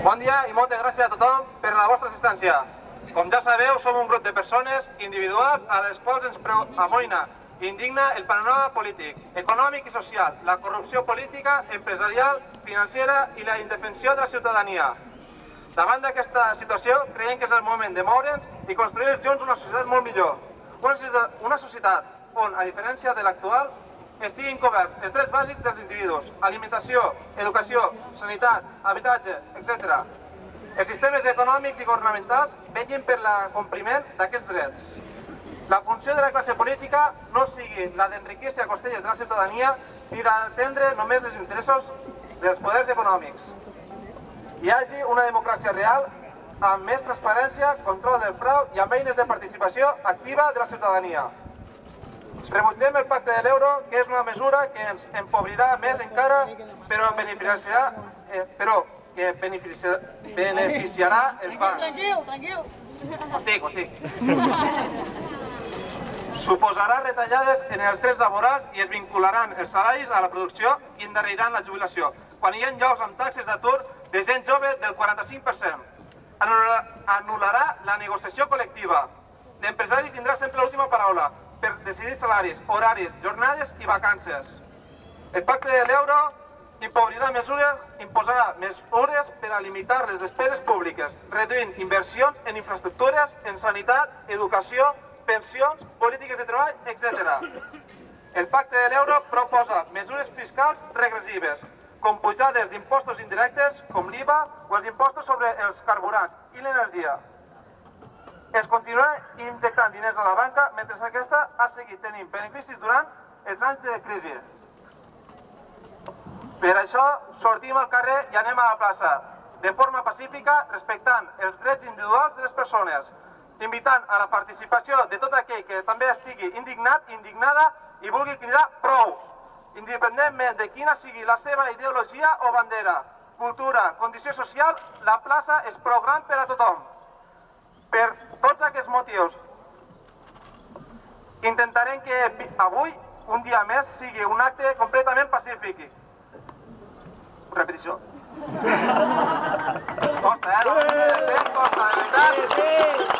Bon dia i moltes gràcies a tothom per la vostra assistència. Com ja sabeu, som un grup de persones individuals a les quals ens amoïna i indigna el panorama polític, econòmic i social, la corrupció política, empresarial, financera i la indefensió de la ciutadania. Davant d'aquesta situació, creiem que és el moment de moure'ns i construir junts una societat molt millor. Una societat on, a diferència de l'actual, estiguin coberts els drets bàsics dels individus, alimentació, educació, sanitat, habitatge, etc. Els sistemes econòmics i governamentals vetllin per l'acompliment d'aquests drets. La funció de la classe política no sigui la d'enriquir-se a costelles de la ciutadania ni d'atendre només els interessos dels poders econòmics. Hi hagi una democràcia real amb més transparència, control del frau i amb eines de participació activa de la ciutadania. Rebutgem el pacte de l'euro, que és una mesura que ens empobrirà més encara, però que beneficiarà els bancs. Tranquil. Ho estic. Suposarà retallades en els drets laborals i es vincularan els salaris a la producció i endarreriran la jubilació, quan hi ha llocs amb taxes d'atur de gent jove del 45%. Anul·larà la negociació col·lectiva. L'empresari tindrà sempre l'última paraula per decidir salaris, horaris, jornades i vacances. El pacte de l'euro imposarà mesures per a limitar les despeses públiques, reduint inversions en infraestructures, en sanitat, educació, pensions, polítiques de treball, etc. El pacte de l'euro proposa mesures fiscals regressives, com pujades d'impostos indirectes, com l'IVA o els impostos sobre els carburants i l'energia. Es continuarà injectant diners a la banca mentre aquesta ha seguit tenint beneficis durant els anys de crisi. Per això sortim al carrer i anem a la plaça, de forma pacífica, respectant els drets individuals de les persones, invitant a la participació de tot aquell que també estigui indignat, indignada i vulgui cridar prou, independentment de quina sigui la seva ideologia o bandera, cultura, condició social, la plaça és prou gran per a tothom. Per tots aquests motius, intentarem que avui, un dia més, sigui un acte completament pacífic. Repetició. Costa, de veritat.